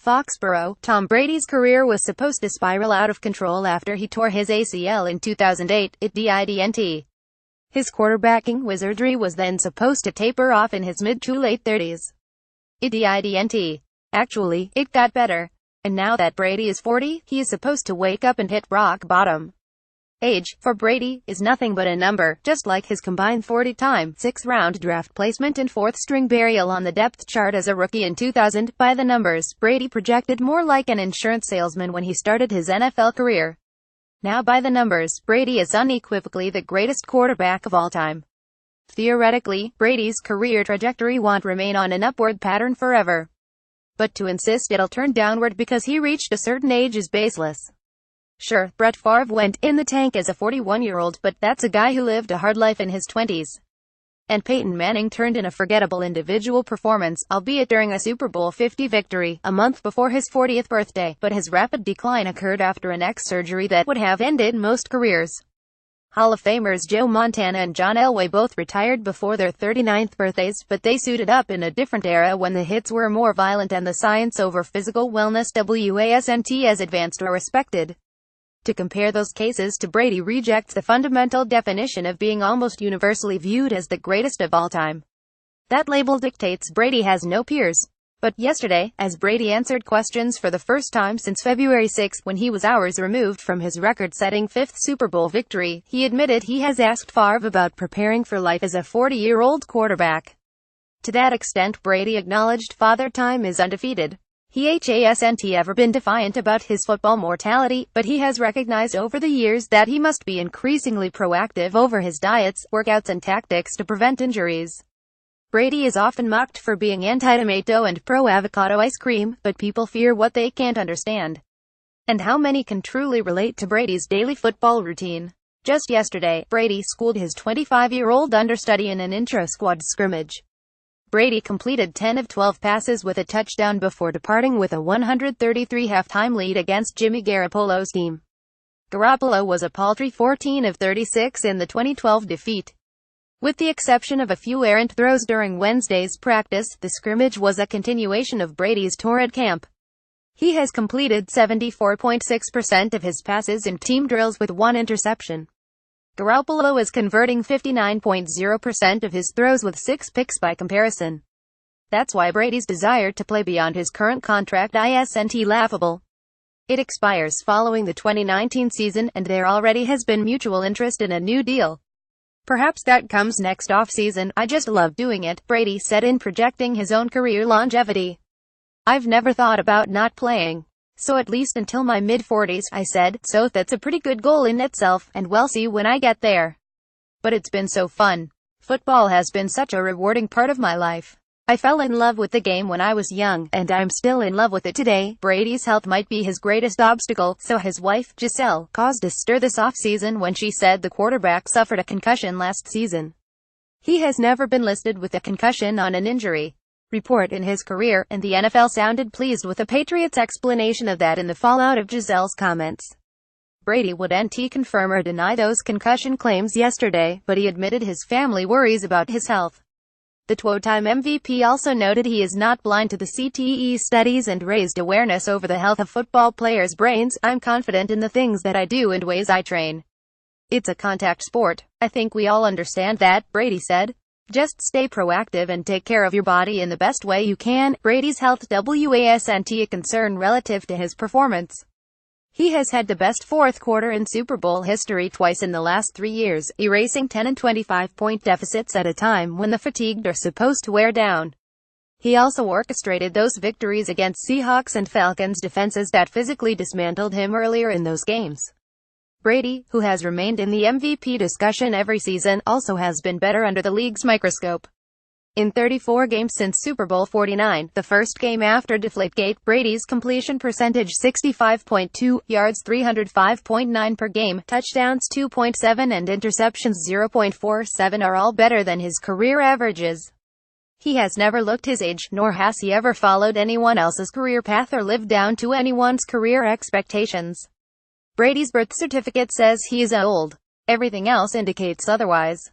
Foxborough. Tom Brady's career was supposed to spiral out of control after he tore his ACL in 2008, it didn't. His quarterbacking wizardry was then supposed to taper off in his mid to late 30s. It didn't. Actually, it got better. And now that Brady is 40, he is supposed to wake up and hit rock bottom. Age, for Brady, is nothing but a number, just like his combined 40-time, 6th-round draft placement and 4th-string burial on the depth chart as a rookie in 2000. By the numbers, Brady projected more like an insurance salesman when he started his NFL career. Now by the numbers, Brady is unequivocally the greatest quarterback of all time. Theoretically, Brady's career trajectory won't remain on an upward pattern forever. But to insist it'll turn downward because he reached a certain age is baseless. Sure, Brett Favre went in the tank as a 41-year-old, but that's a guy who lived a hard life in his 20s. And Peyton Manning turned in a forgettable individual performance, albeit during a Super Bowl 50 victory, a month before his 40th birthday, but his rapid decline occurred after an neck surgery that would have ended most careers. Hall of Famers Joe Montana and John Elway both retired before their 39th birthdays, but they suited up in a different era when the hits were more violent and the science over physical wellness wasn't as advanced or respected. To compare those cases to Brady rejects the fundamental definition of being almost universally viewed as the greatest of all time. That label dictates Brady has no peers. But yesterday, as Brady answered questions for the first time since February 6, when he was hours removed from his record-setting 5th Super Bowl victory, he admitted he has asked Favre about preparing for life as a 40-year-old quarterback. To that extent, Brady acknowledged Father Time is undefeated. He hasn't ever been defiant about his football mortality, but he has recognized over the years that he must be increasingly proactive over his diets, workouts and tactics to prevent injuries. Brady is often mocked for being anti-tomato and pro-avocado ice cream, but people fear what they can't understand. And how many can truly relate to Brady's daily football routine? Just yesterday, Brady schooled his 25-year-old understudy in an intra-squad scrimmage. Brady completed 10 of 12 passes with a touchdown before departing with a 133 halftime lead against Jimmy Garoppolo's team. Garoppolo was a paltry 14 of 36 in the 2012 defeat. With the exception of a few errant throws during Wednesday's practice, the scrimmage was a continuation of Brady's torrid camp. He has completed 74.6% of his passes in team drills with 1 interception. Garoppolo is converting 59.0% of his throws with 6 picks by comparison. That's why Brady's desire to play beyond his current contract isn't laughable. It expires following the 2019 season, and there already has been mutual interest in a new deal. Perhaps that comes next off-season. I just love doing it, Brady said in projecting his own career longevity. I've never thought about not playing. So at least until my mid-40s, I said, so that's a pretty good goal in itself, and we'll see when I get there. But it's been so fun. Football has been such a rewarding part of my life. I fell in love with the game when I was young, and I'm still in love with it today. Brady's health might be his greatest obstacle, so his wife, Giselle, caused a stir this offseason when she said the quarterback suffered a concussion last season. He has never been listed with a concussion on an injury report in his career, and the NFL sounded pleased with the Patriots' explanation of that in the fallout of Giselle's comments. Brady wouldn't confirm or deny those concussion claims yesterday, but he admitted his family worries about his health. The two-time MVP also noted he is not blind to the CTE studies and raised awareness over the health of football players' brains. I'm confident in the things that I do and ways I train. It's a contact sport. I think we all understand that, Brady said. Just stay proactive and take care of your body in the best way you can. Brady's health wasn't a concern relative to his performance. He has had the best fourth quarter in Super Bowl history twice in the last 3 years, erasing 10 and 25-point deficits at a time when the fatigued are supposed to wear down. He also orchestrated those victories against Seahawks and Falcons defenses that physically dismantled him earlier in those games. Brady, who has remained in the MVP discussion every season, also has been better under the league's microscope. In 34 games since Super Bowl 49, the first game after Deflategate, Brady's completion percentage 65.2, yards 305.9 per game, touchdowns 2.7 and interceptions 0.47 are all better than his career averages. He has never looked his age, nor has he ever followed anyone else's career path or lived down to anyone's career expectations. Brady's birth certificate says he is old. Everything else indicates otherwise.